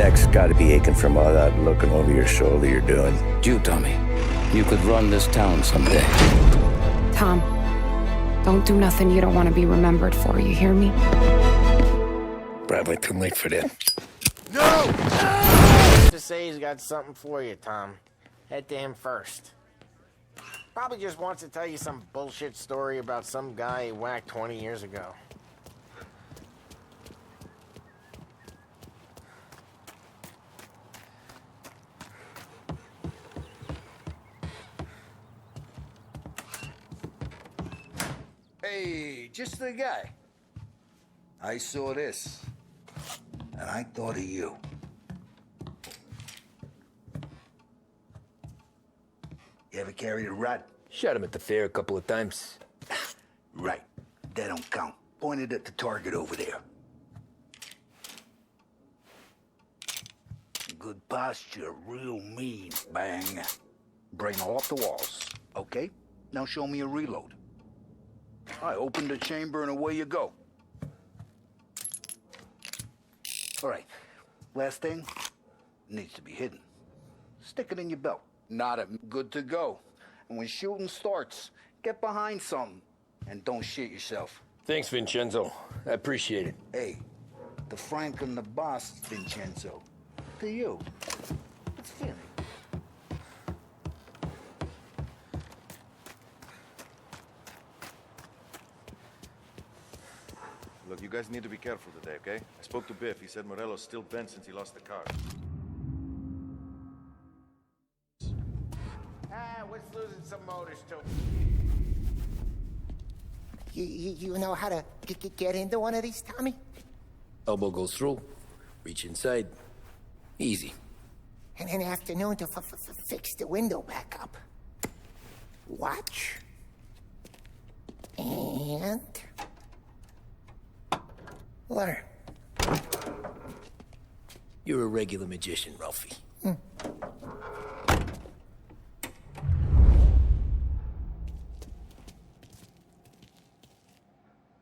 back's gotta be aching from all that looking over your shoulder you're doing. You, Tommy. You could run this town someday. Tom, don't do nothing you don't want to be remembered for, you hear me? Probably too late for that. No! Just say he's got something for you, Tom. Head to him first. Probably just wants to tell you some bullshit story about some guy he whacked 20 years ago. Hey, just the guy. I saw this, and I thought of you. You ever carried a rod? Shot him at the fair a couple of times. Right. That don't count. Pointed at the target over there. Good posture, real mean. Bang. Bring off the walls. Okay? Now show me a reload. I open the chamber and away you go. All right. Last thing. Needs to be hidden. Stick it in your belt. Not good to go. And when shooting starts, get behind something and don't shit yourself. Thanks, Vincenzo. I appreciate it. Hey, the Frank and the boss, Vincenzo. To you. It's feeling. Look, you guys need to be careful today, okay? I spoke to Biff. He said Morello's still bent since he lost the car. What's losing some motors too? You know how to get into one of these, Tommy? Elbow goes through. Reach inside. Easy. And an afternoon to fix the window back up. Watch. And... learn. You're a regular magician, Ralphie.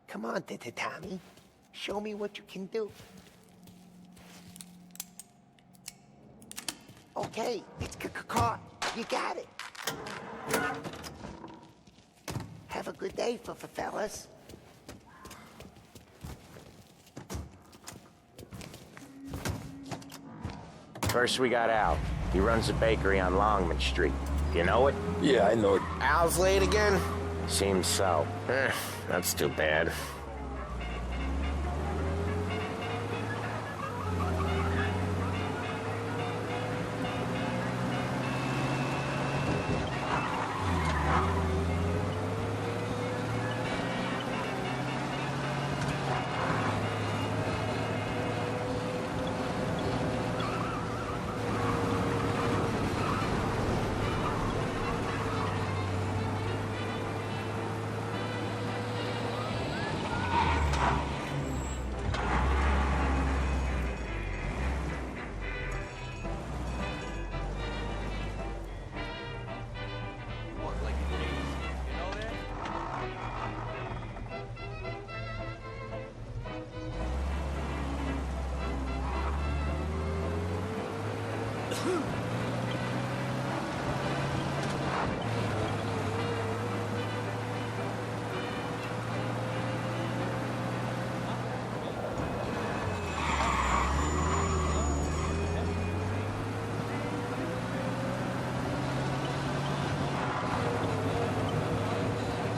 Come on, Tommy. Show me what you can do. Okay, it's caught. You got it. Have a good day, fellas. First we got Al. He runs a bakery on Longman Street. You know it? Yeah, I know it. Al's late again? Seems so. That's too bad.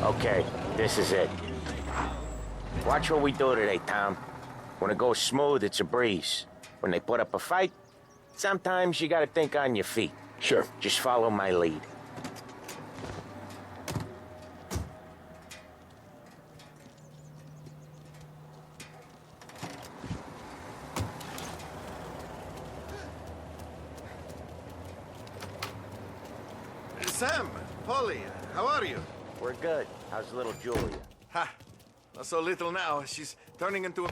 Okay, this is it. Watch what we do today, Tom. When it goes smooth, it's a breeze. When they put up a fight, sometimes you gotta think on your feet. Sure. Just follow my lead. Sam, Polly, how are you? We're good. How's little Julia? Ha! Not so little now. She's turning into a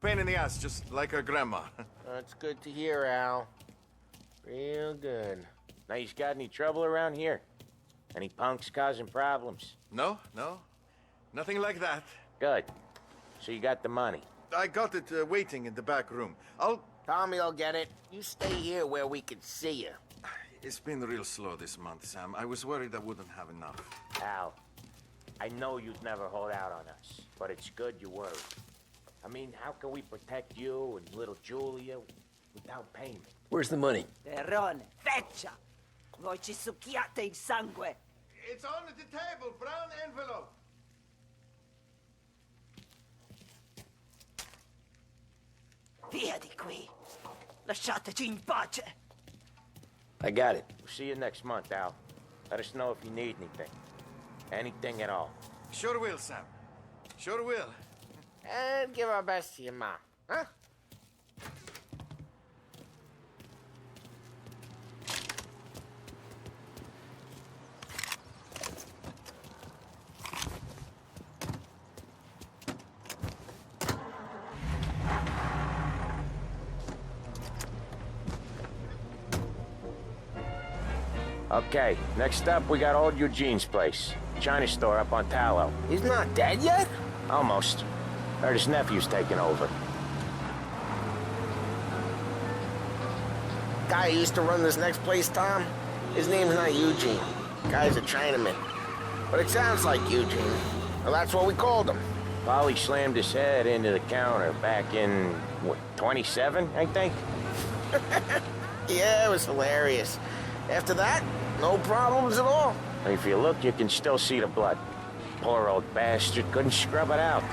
pain in the ass, just like her grandma. That's good to hear, Al. Real good. Now, you got any trouble around here? Any punks causing problems? No, nothing like that. Good. So you got the money. I got it waiting in the back room. Tommy will get it. You stay here where we can see you. It's been real slow this month, Sam. I was worried I wouldn't have enough. Al, I know you'd never hold out on us, but it's good you worried. I mean, how can we protect you and little Julia without payment? Where's the money? Terrone, feccia! Voi ci succhiate il sangue! It's on the table, brown envelope. Via di qui! Lasciateci in pace! I got it. We'll see you next month, Al. Let us know if you need anything. Anything at all. Sure will, Sam. Sure will. And give our best to your mom, huh? Okay, next up we got old Eugene's place. China store up on Tallow. He's not dead yet? Almost. Heard his nephew's taking over. Guy who used to run this next place, Tom? His name's not Eugene. Guy's a Chinaman. But it sounds like Eugene. Well, that's what we called him. Polly slammed his head into the counter back in, what, 27, I think? Yeah, it was hilarious. After that, no problems at all. If you look, you can still see the blood. Poor old bastard couldn't scrub it out.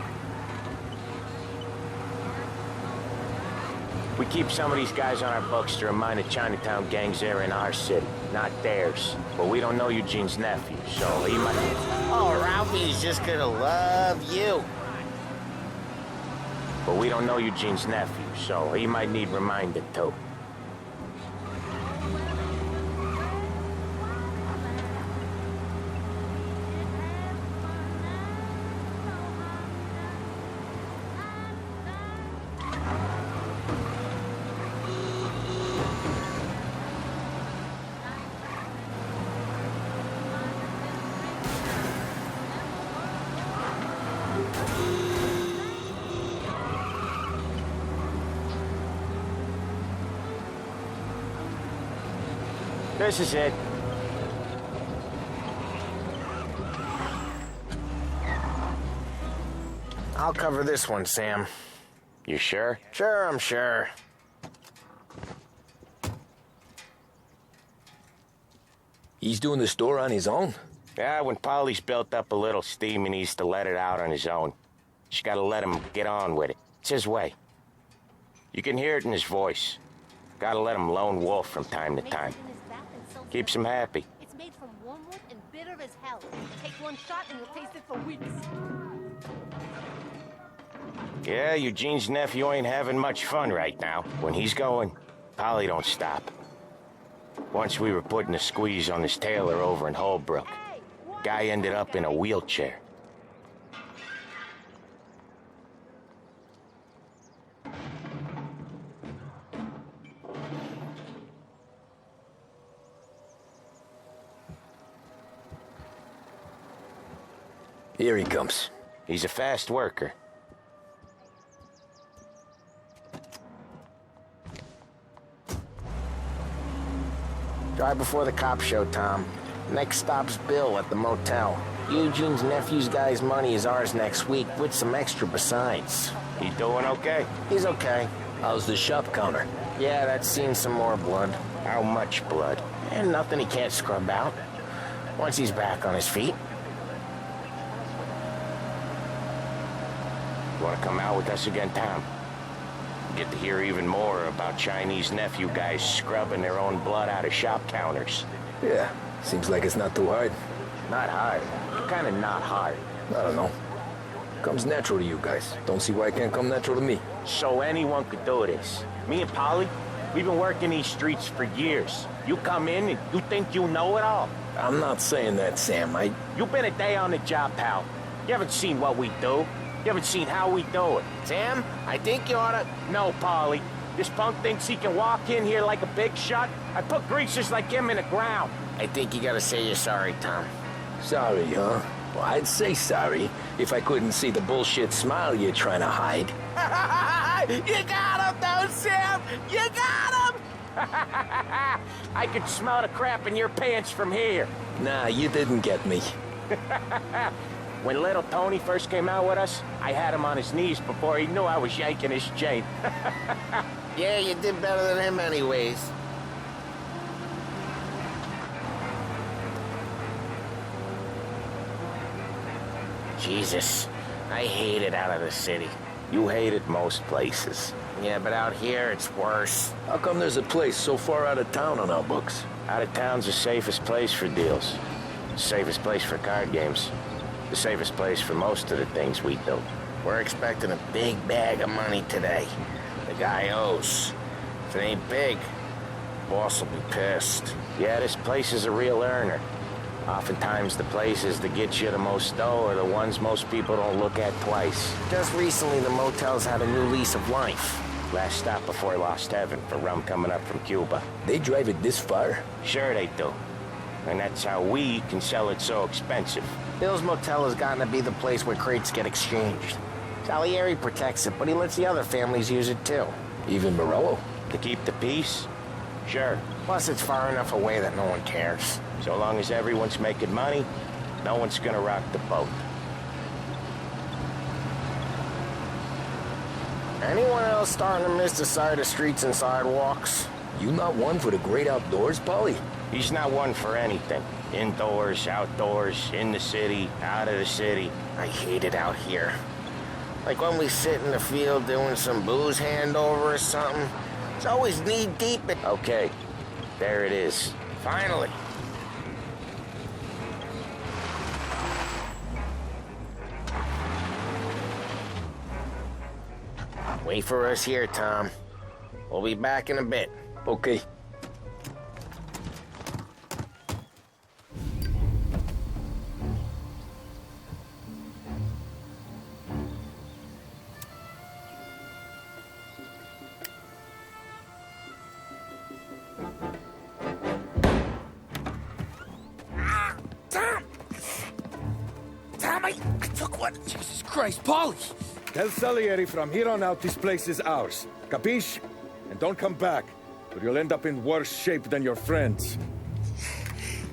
We keep some of these guys on our books to remind the Chinatown gangs they're in our city, not theirs. But we don't know Eugene's nephew, so he might... Oh, Ralphie's just gonna love you. But we don't know Eugene's nephew, so he might need reminding too. This is it. I'll cover this one, Sam. You sure? Sure, I'm sure. He's doing the store on his own? Yeah, when Polly's built up a little steam, he needs to let it out on his own. Just gotta let him get on with it. It's his way. You can hear it in his voice. Gotta let him lone wolf from time to time. Keeps him happy. It's made from wormwood and bitter as hell. Take one shot and you'll taste it for weeks. Yeah, Eugene's nephew ain't having much fun right now. When he's going, Polly don't stop. Once we were putting a squeeze on this tailor over in Holbrook. Guy ended up in a wheelchair. Here he comes. He's a fast worker. Drive before the cops show, Tom. Next stop's Bill at the motel. Eugene's nephew's guy's money is ours next week, with some extra besides. He doing okay? He's okay. How's the shop counter? Yeah, that's seen some more blood. How much blood? And nothing he can't scrub out. Once he's back on his feet. Want to come out with us again, Tom? Get to hear even more about Chinese nephew guys scrubbing their own blood out of shop counters. Yeah, seems like it's not too hard. Not hard. Kind of not hard. I don't know. Comes natural to you guys. Don't see why it can't come natural to me. So anyone could do this. Me and Polly, we've been working these streets for years. You come in and you think you know it all. I'm not saying that, Sam. You've been a day on the job, pal. You haven't seen what we do. You haven't seen how we do it. Sam, I think you oughta... No, Polly. This punk thinks he can walk in here like a big shot. I put greasers like him in the ground. I think you gotta say you're sorry, Tom. Sorry, huh? Well, I'd say sorry if I couldn't see the bullshit smile you're trying to hide. You got him, though, Sam! You got him! I could smell the crap in your pants from here. Nah, you didn't get me. When little Tony first came out with us, I had him on his knees before he knew I was yanking his chain. Yeah, you did better than him anyways. Jesus, I hate it out of the city. You hate it most places. Yeah, but out here, it's worse. How come there's a place so far out of town on our books? Out of town's the safest place for deals. The safest place for card games. The safest place for most of the things we do. We're expecting a big bag of money today. The guy owes. If it ain't big, boss will be pissed. Yeah, this place is a real earner. Oftentimes the places that get you the most dough are the ones most people don't look at twice. Just recently, the motel's had a new lease of life. Last stop before Lost Heaven for rum coming up from Cuba. They drive it this far? Sure they do. And that's how we can sell it so expensive. Bill's Motel has gotten to be the place where crates get exchanged. Salieri protects it, but he lets the other families use it too. Even Morello? To keep the peace? Sure. Plus, it's far enough away that no one cares. So long as everyone's making money, no one's gonna rock the boat. Anyone else starting to miss the sight of streets and sidewalks? You not one for the great outdoors, Polly? He's not one for anything. Indoors, outdoors, in the city, out of the city. I hate it out here. Like when we sit in the field doing some booze handover or something. It's always knee-deep in... Okay, there it is. Finally. Wait for us here, Tom. We'll be back in a bit. Okay. Tom, I took one. Jesus Christ, Polly! Tell Salieri from here on out this place is ours. Capiche? And don't come back, or you'll end up in worse shape than your friends.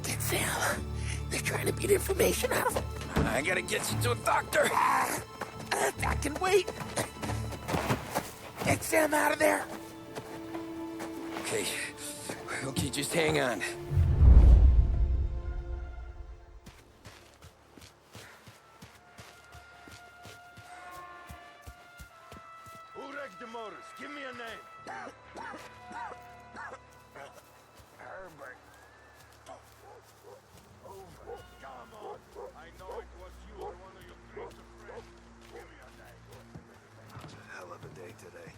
Get Sam. They're trying to beat information out of him. I gotta get you to a doctor. I can wait. Get Sam out of there. Okay. Okay, just hang on. Who wrecked the motors? Give me a name. Herbert. Come on. I know it was you or one of your greaser friends. Give me a name. It's a hell of a day today.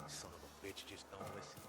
Son of a bitch just don't listen.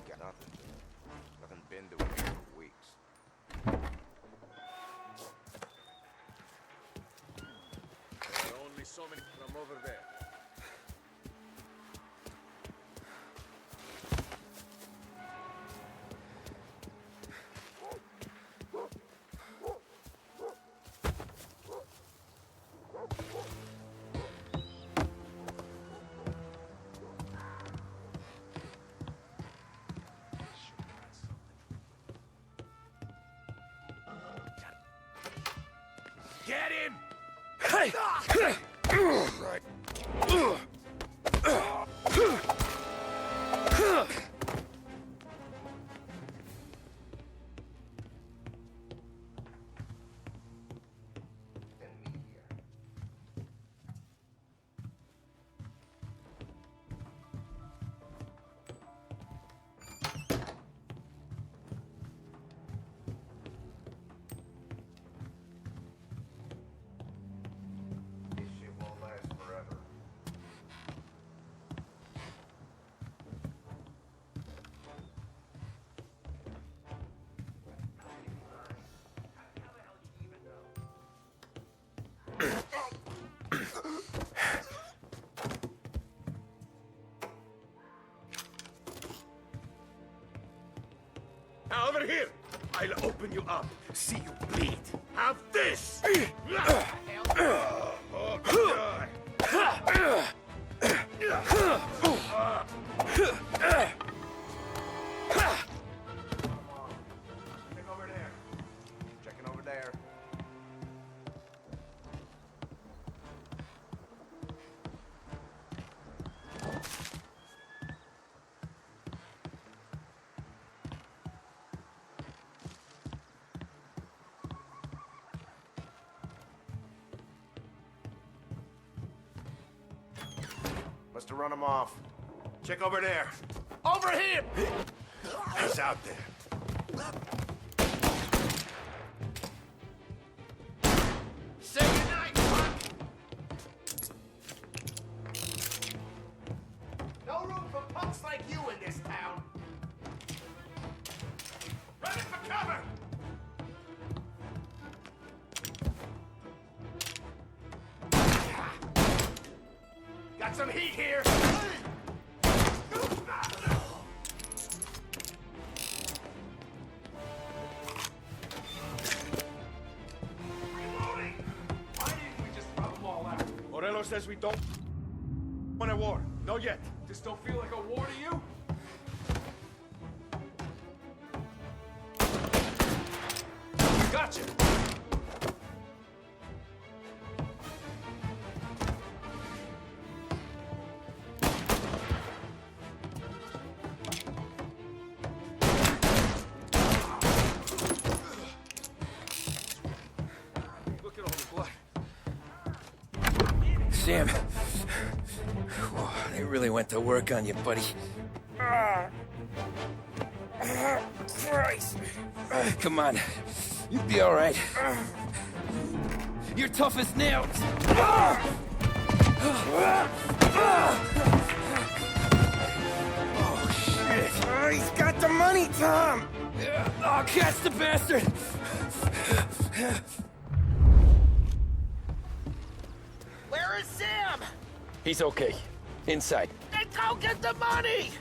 Got nothing. Nothing been doing here for weeks. There are only so many from over there. Get Now over here! I'll open you up, see you bleed. Have this! Check over there. Checking over there. Must have run him off. Check over there. Over here! He's out there. Say goodnight, punk! No room for punks like you in this town. Running for cover! Got some heat here. Reloading. Why didn't we just rub them all out? Morello says we don't want a war. Not yet. This don't feel like a war to you? Gotcha. Look at all the blood. Sam. Whoa, they really went to work on you, buddy. Christ. Come on. You'll be all right. You're tough as nails. Oh, shit. Oh, he's got the money, Tom! Oh, catch the bastard! Where is Sam? He's okay. Inside. Then go get the money!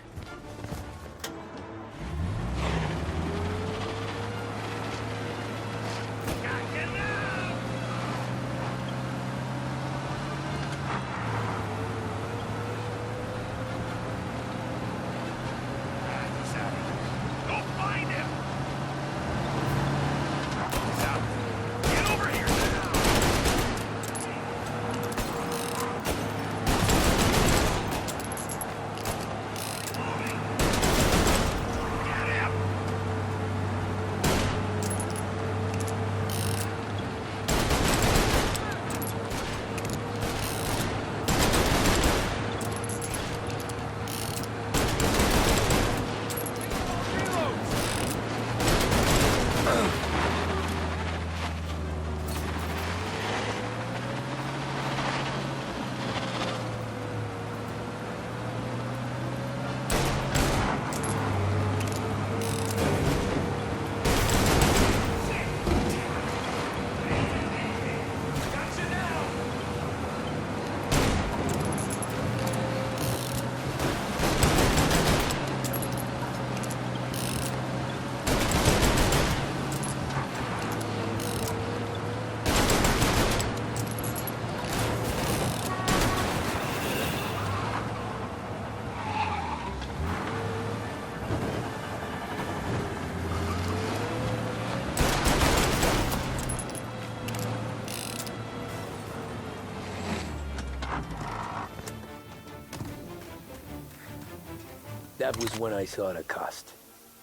That was when I saw the cost.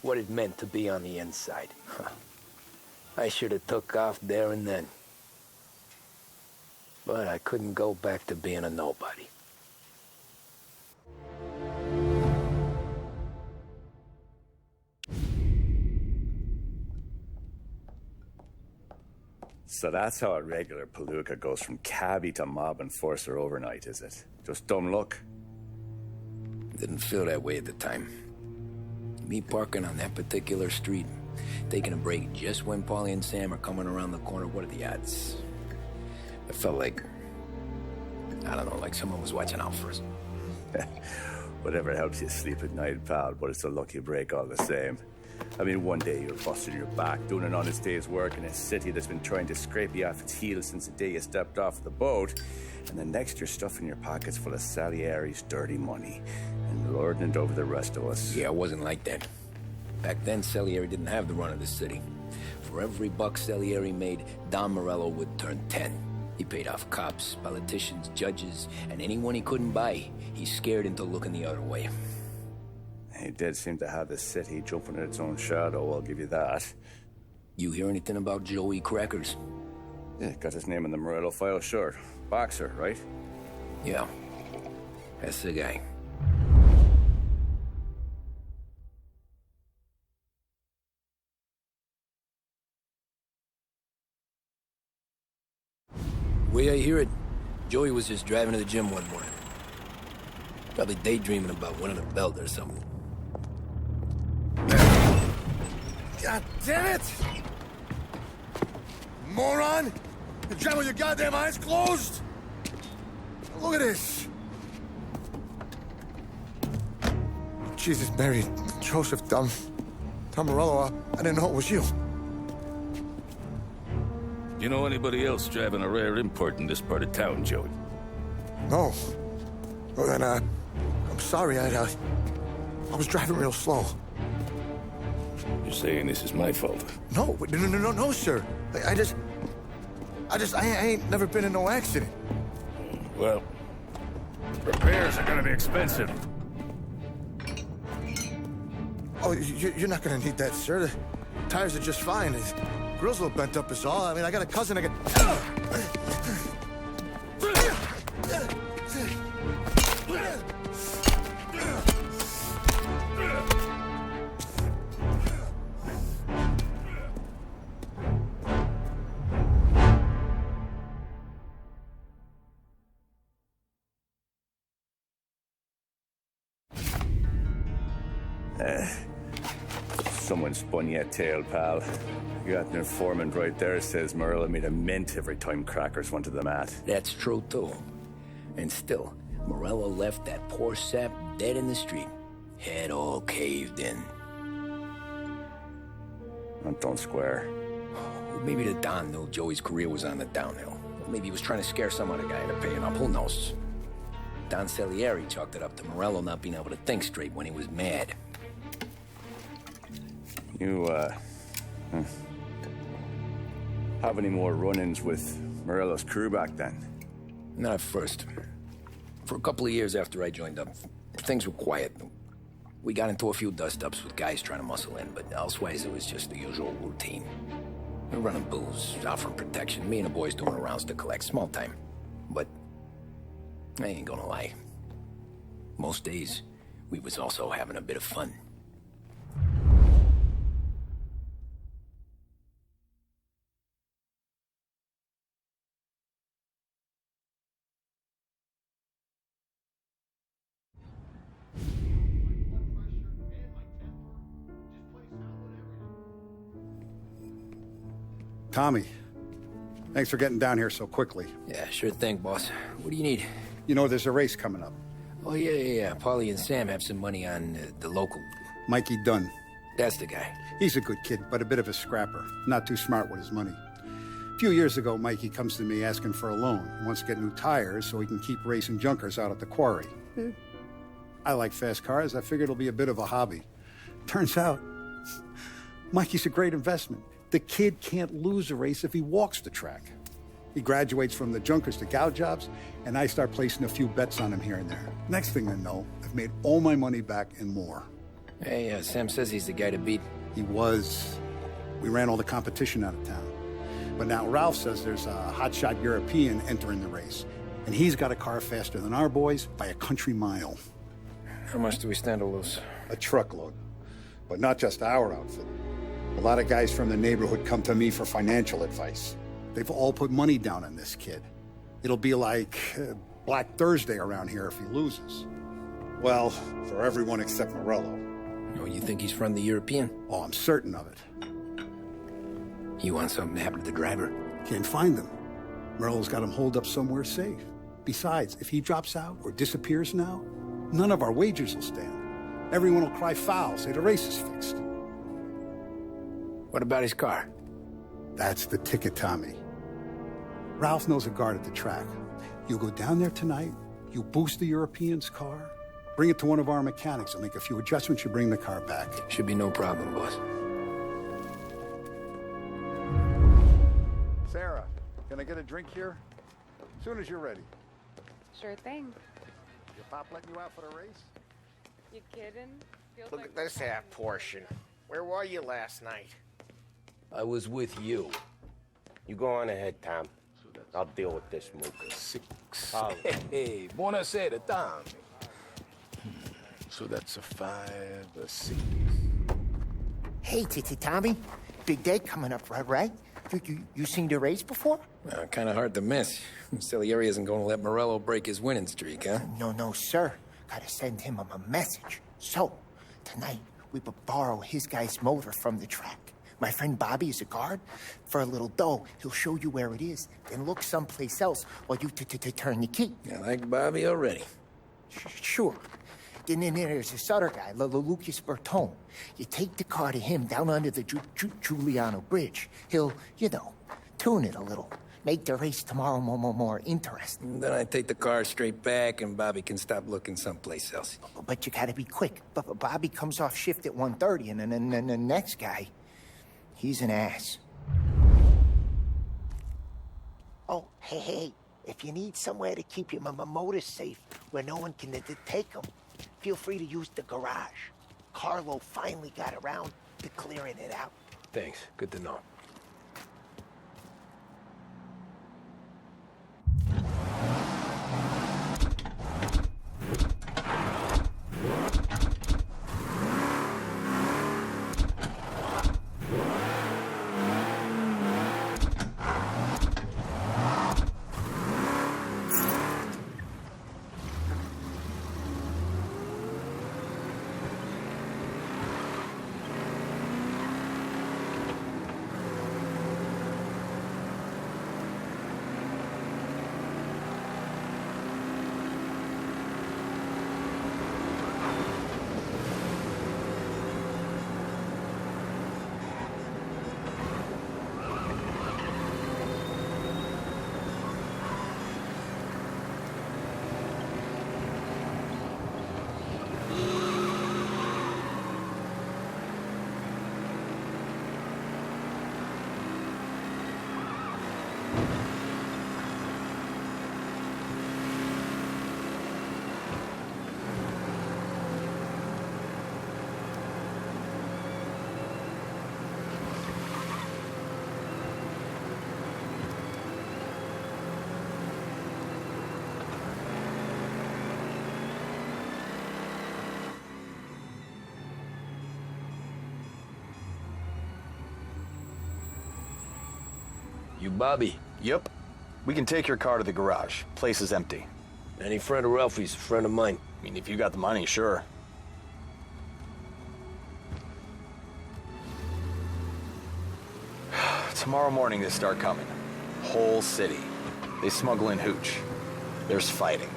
What it meant to be on the inside. Huh. I should have took off there and then. But I couldn't go back to being a nobody. So that's how a regular palooka goes from cabbie to mob enforcer overnight, is it? Just dumb luck? Didn't feel that way at the time. Me parking on that particular street, taking a break just when Paulie and Sam are coming around the corner, what are the odds? I felt like, I don't know, like someone was watching out for us. Whatever helps you sleep at night, pal, but it's a lucky break all the same. I mean, one day you're busting your back, doing an honest day's work in a city that's been trying to scrape you off its heels since the day you stepped off the boat, and then next you're stuffing your pockets full of Salieri's dirty money and lording it over the rest of us. Yeah, it wasn't like that. Back then, Salieri didn't have the run of the city. For every buck Salieri made, Don Morello would turn 10. He paid off cops, politicians, judges, and anyone he couldn't buy, he scared into looking the other way. He did seem to have the city jumping at its own shadow, I'll give you that. You hear anything about Joey Crackers? Yeah, got his name in the Morello file, sure. Boxer, right? Yeah, that's the guy. The way I hear it, Joey was just driving to the gym one morning. Probably daydreaming about winning a belt or something. God damn it! Moron! You're driving with your goddamn eyes closed? Look at this! Jesus, Mary, Joseph, Tom Morello, I didn't know it was you. You know anybody else driving a rare import in this part of town, Joey? No. Well, then, I'm sorry, I was driving real slow. You're saying this is my fault? No, no, sir. I ain't never been in no accident. Well, repairs are gonna be expensive. Oh, you're not gonna need that, sir. The tires are just fine. The grill's a little bent up is all. I mean, I got a cousin I can... Someone spun you a tail, pal. You got an informant right there says Morello made a mint every time Crackers went to the mat. That's true, too. And still, Morello left that poor sap dead in the street. Head all caved in. Don't square. Maybe the Don knew Joey's career was on the downhill. Maybe he was trying to scare some other guy into paying up. Who knows? Don Salieri chalked it up to Morello not being able to think straight when he was mad. You, have any more run-ins with Morello's crew back then? Not at first. For a couple of years after I joined up, things were quiet. We got into a few dust-ups with guys trying to muscle in, but elsewise it was just the usual routine. We're running booze, offering protection, me and the boys doing rounds to collect, small time. But I ain't gonna lie. Most days, we was also having a bit of fun. Tommy, thanks for getting down here so quickly. Yeah, sure thing, boss. What do you need? You know, there's a race coming up. Oh, yeah. Paulie and Sam have some money on the local. Mikey Dunn. That's the guy. He's a good kid, but a bit of a scrapper. Not too smart with his money. A few years ago, Mikey comes to me asking for a loan. He wants to get new tires so he can keep racing junkers out at the quarry. I like fast cars. I figured it'll be a bit of a hobby. Turns out, Mikey's a great investment. The kid can't lose a race if he walks the track. He graduates from the junkers to gout jobs, and I start placing a few bets on him here and there. Next thing I know, if I've made all my money back and more. Hey, Sam says he's the guy to beat. He was. We ran all the competition out of town. But now Ralph says there's a hotshot European entering the race. And he's got a car faster than our boys by a country mile. How much do we stand to lose? A truckload. But not just our outfit. A lot of guys from the neighborhood come to me for financial advice. They've all put money down on this kid. It'll be like Black Thursday around here if he loses. Well, for everyone except Morello. Oh, you think he's from the European? Oh, I'm certain of it. You want something to happen to the driver? Can't find them. Morello's got him holed up somewhere safe. Besides, if he drops out or disappears now, none of our wagers will stand. Everyone will cry foul, say the race is fixed. What about his car? That's the ticket, Tommy. Ralph knows a guard at the track. You go down there tonight, you boost the European's car, bring it to one of our mechanics, and make a few adjustments, you bring the car back. Should be no problem, boss. Sarah, can I get a drink here? As soon as you're ready. Sure thing. Your pop letting you out for the race? You kidding? Feels Look like at this half portion. Where were you last night? I was with you. You go on ahead, Tom. I'll deal with this mook. Hey, buonasera, Tom. So that's a 5, a 6. Hey, Tommy. Big day coming up, right? You seen the race before? Kind of hard to miss. Salieri isn't going to let Morello break his winning streak, huh? No, sir. Gotta send him a message. So, tonight, we borrow his guy's motor from the track. My friend Bobby is a guard. For a little dough, he'll show you where it is, then look someplace else while you turn the key. I like Bobby already. Sure. Then there's this other guy, Lucas Bertone. You take the car to him down under the Giuliano Bridge. He'll, tune it a little. Make the race tomorrow more interesting. Then I take the car straight back and Bobby can stop looking someplace else. But you gotta be quick. But Bobby comes off shift at 1:30, and then the next guy, he's an ass. Oh, hey, if you need somewhere to keep your motor safe where no one can take them, feel free to use the garage. Carlo finally got around to clearing it out. Thanks. Good to know. You Bobby? Yep. We can take your car to the garage. Place is empty. Any friend of Ralphie's a friend of mine. I mean, if you got the money, sure. Tomorrow morning they start coming. Whole city. They smuggle in hooch. There's fighting.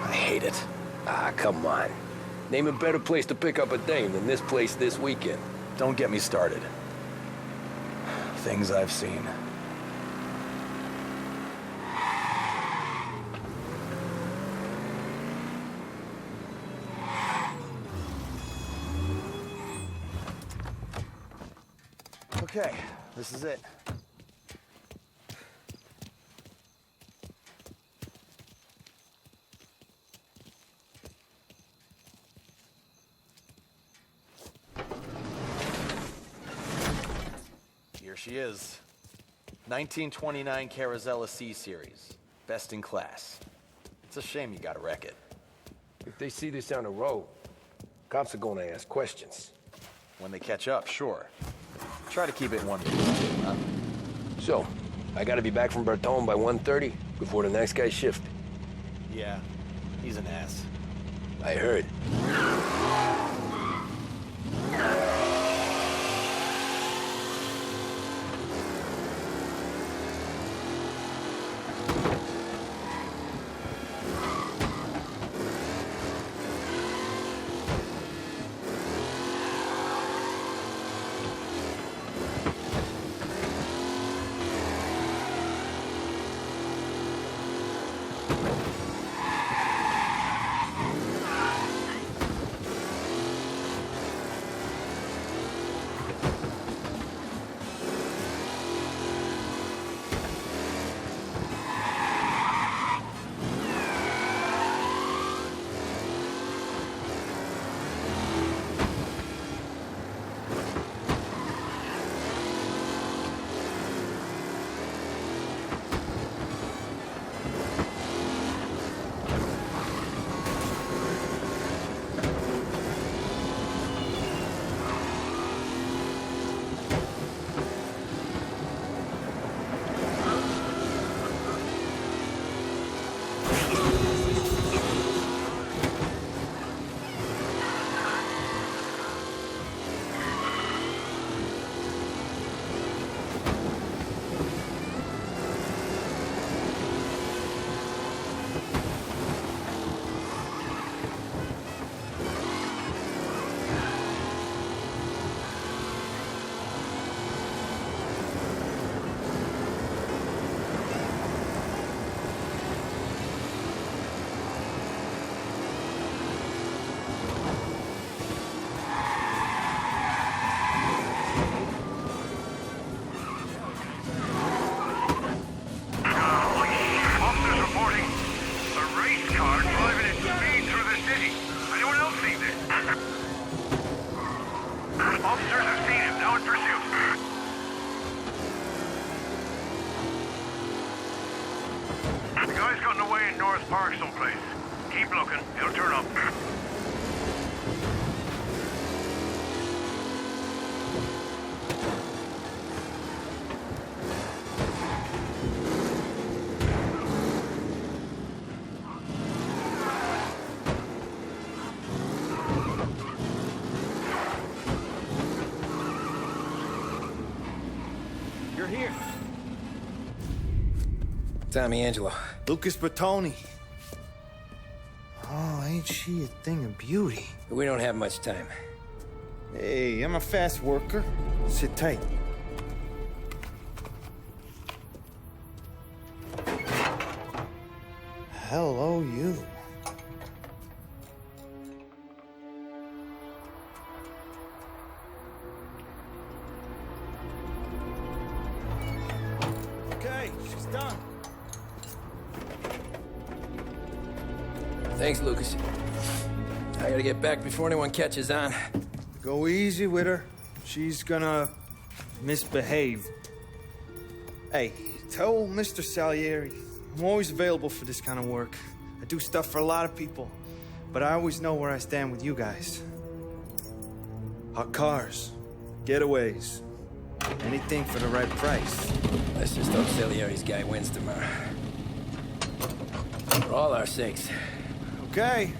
I hate it. Ah, come on. Name a better place to pick up a dame than this place this weekend. Don't get me started. Things I've seen. Okay, this is it. Here she is. 1929 Carazella C-Series. Best in class. It's a shame you gotta wreck it. If they see this on the road, cops are gonna ask questions. When they catch up, sure. Try to keep it one piece, huh? So, I gotta be back from Bertone by 1:30 before the next guy's shift. Yeah, he's an ass. I heard. Tommy Angelo. Lucas Bertoni. Oh, ain't she a thing of beauty? We don't have much time. Hey, I'm a fast worker. Sit tight. Hello, you. Okay, she's done. Thanks, Lucas. I gotta get back before anyone catches on. Go easy with her. She's gonna misbehave. Hey, tell Mr. Salieri I'm always available for this kind of work. I do stuff for a lot of people, but I always know where I stand with you guys. Hot cars, getaways, anything for the right price. Let's just hope Salieri's guy wins tomorrow. For all our sakes. Okay.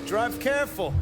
Drive careful.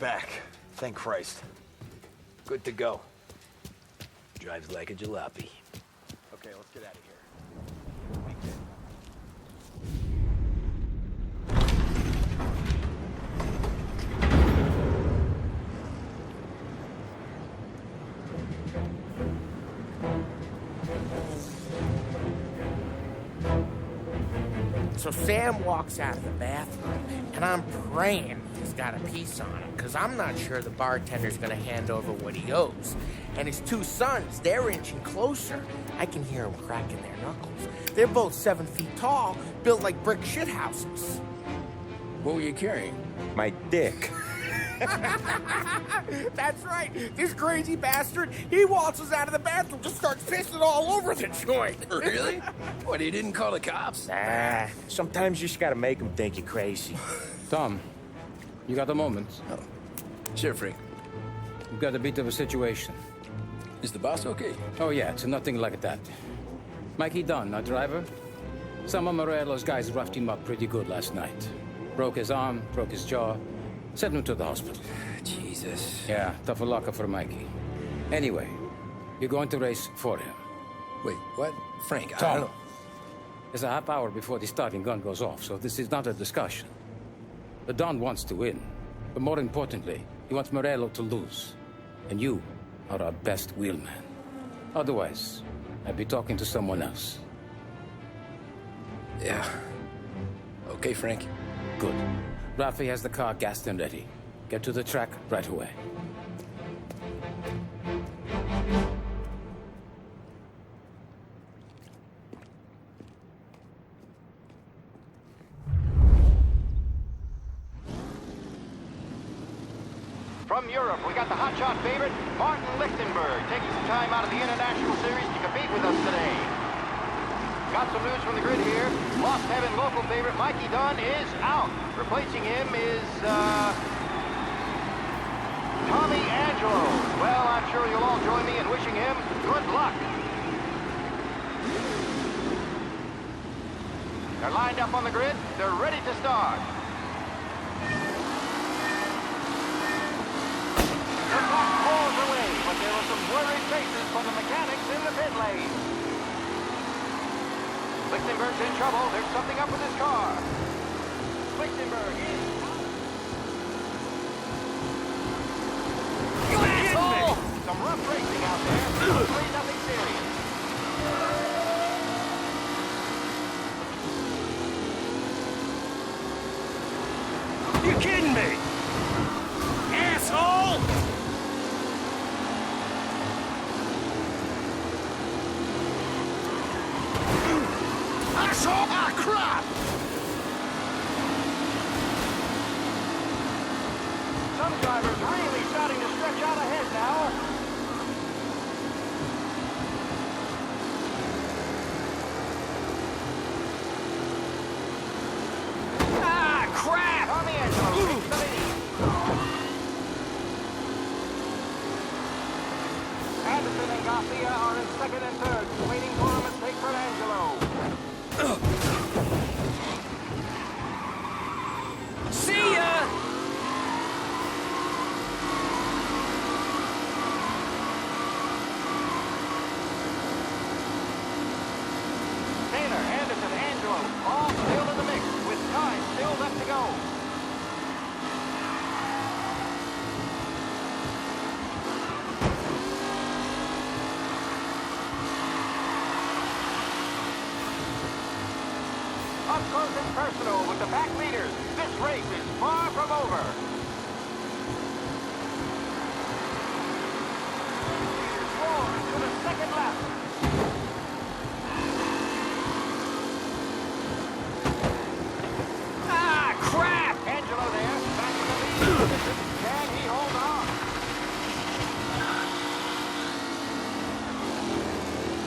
back. Thank Christ. Good to go. Drives like a jalopy. Okay, let's get out of here. So Sam walks out of the bathroom, and I'm praying he's got a piece on him, because I'm not sure the bartender's going to hand over what he owes. And his two sons, they're inching closer. I can hear them cracking their knuckles. They're both 7 feet tall, built like brick shithouses. What were you carrying? My dick. That's right. This crazy bastard, he waltzes out of the bathroom, just starts pissing all over the joint. Really? What, he didn't call the cops? Nah, sometimes you just gotta make them think you're crazy. Tom, you got a moment? Oh. Sure, Frank. We've got a bit of a situation. Is the boss okay? Oh, yeah, it's nothing like that. Mikey Dunn, our driver. Some of Morello's guys roughed him up pretty good last night. Broke his arm, broke his jaw. Sent him to the hospital. Jesus. Yeah, tough luck for Mikey. Anyway, you're going to race for him. Wait, what? Frank, Tom, I don't know. There's a half hour before the starting gun goes off, so this is not a discussion. The Don wants to win, but more importantly, he wants Morello to lose. And you are our best wheelman. Otherwise, I'd be talking to someone else. Yeah. Okay, Frank. Good. Rafi has the car gassed and ready. Get to the track right away. From Europe, we got the hotshot favorite, Martin Lichtenberg, taking some time out of the International Series to compete with us today. Got some news from the grid here. Lost Heaven local favorite Mikey Dunn is out. Replacing him is, Tommy Angelo. Well, I'm sure you'll all join me in wishing him good luck. They're lined up on the grid. They're ready to start. The clock rolls away, but there are some worried faces from the mechanics in the pit lane. Lichtenberg's in trouble. There's something up with his car. Lichtenberg is... You asshole! Some rough racing out there. Hopefully nothing serious. You kidding me? Asshole! Asshole! Ah, crap! Some drivers really starting to stretch out ahead now. Ah, crap! Tommy Angelo takes the lead. Anderson and Garcia are in second and third, waiting for a mistake from Angelo. See ya! Taylor, Anderson, Angelo, all still in the mix, with time still left to go. Up close and personal with the pack leaders. This race is far from over. Roar to the second lap. Ah, crap! Angelo there, back in the lead. Can he hold on?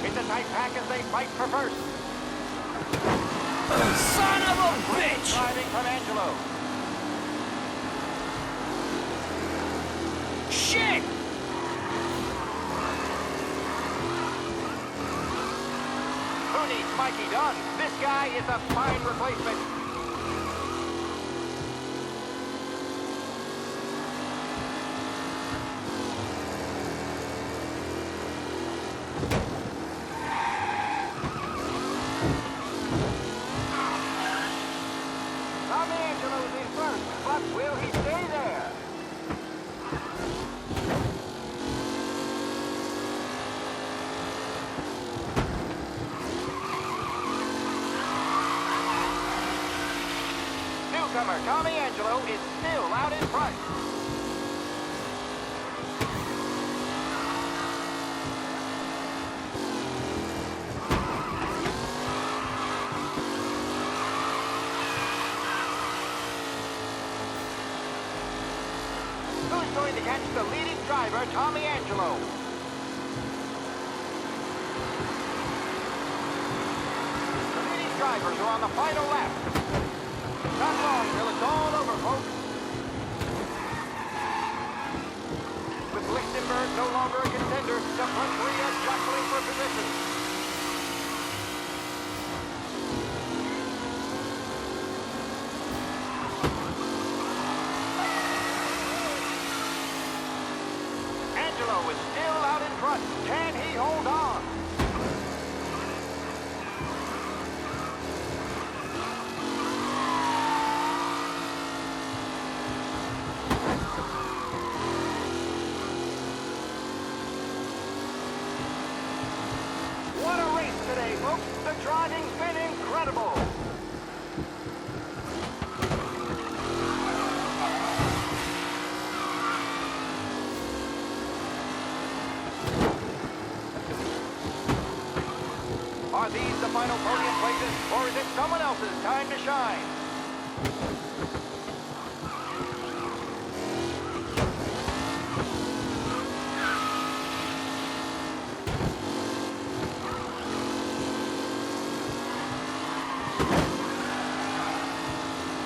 It's a tight pack as they fight for first. Son of a bitch! Driving from Angelo. Shit! Who needs Mikey Dunn? This guy is a fine replacement. Will he stay there? Newcomer Tommy Angelo is still out in front. Who's going to catch the leading driver, Tommy Angelo? The leading drivers are on the final lap. Not long till it's all over, folks. With Lichtenberg no longer a contender, the front three are jostling for position. Angelo is still out in front. Can he hold on? What a race today, folks. The driving's been incredible. Are these the final podium places, or is it someone else's time to shine?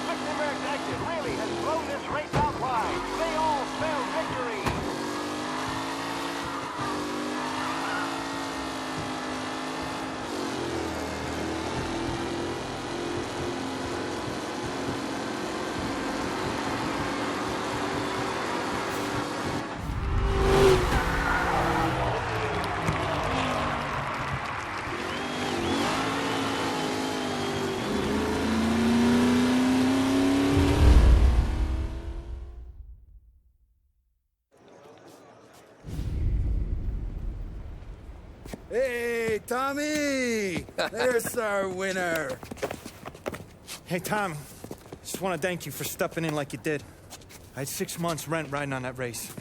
Lichtenberg's exit really has blown this race out wide. They all spell victory. Hey, Tommy! There's our winner. Hey, Tommy. Just want to thank you for stepping in like you did. I had 6 months rent riding on that race.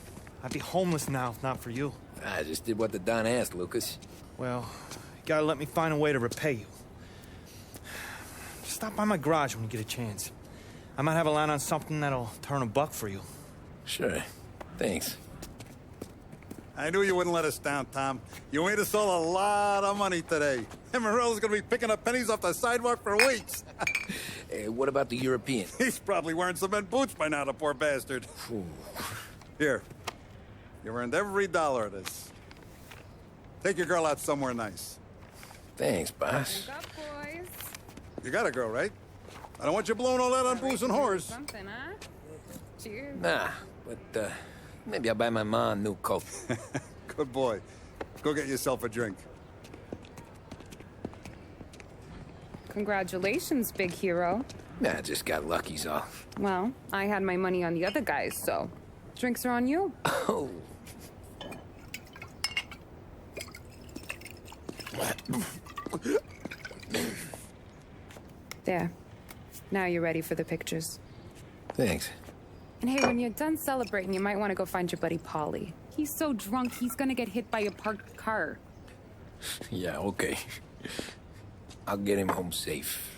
I'd be homeless now if not for you. I just did what the Don asked, Lucas. Well, you gotta let me find a way to repay you. Stop by my garage when you get a chance. I might have a line on something that'll turn $1 for you. Sure. Thanks. I knew you wouldn't let us down, Tom. You made us all a lot of money today. And Morello's gonna be picking up pennies off the sidewalk for weeks. Hey, what about the European? He's probably wearing cement boots by now, the poor bastard. Here. You earned every dollar of this. Take your girl out somewhere nice. Thanance, boss. Up, boys. You got a girl, right? I don't want you blowing all that on booze and whores. Something, huh? Cheers. Nah, but, maybe I'll buy my ma a new coat. Good boy. Go get yourself a drink. Congratulations, big hero. Nah, I just got lucky's all. Well, I had my money on the other guys, so drinks are on you. Oh. There. Now you're ready for the pictures. Thanks. And hey, when you're done celebrating, you might want to go find your buddy Paulie. He's so drunk, he's gonna get hit by a parked car. Yeah, okay. I'll get him home safe.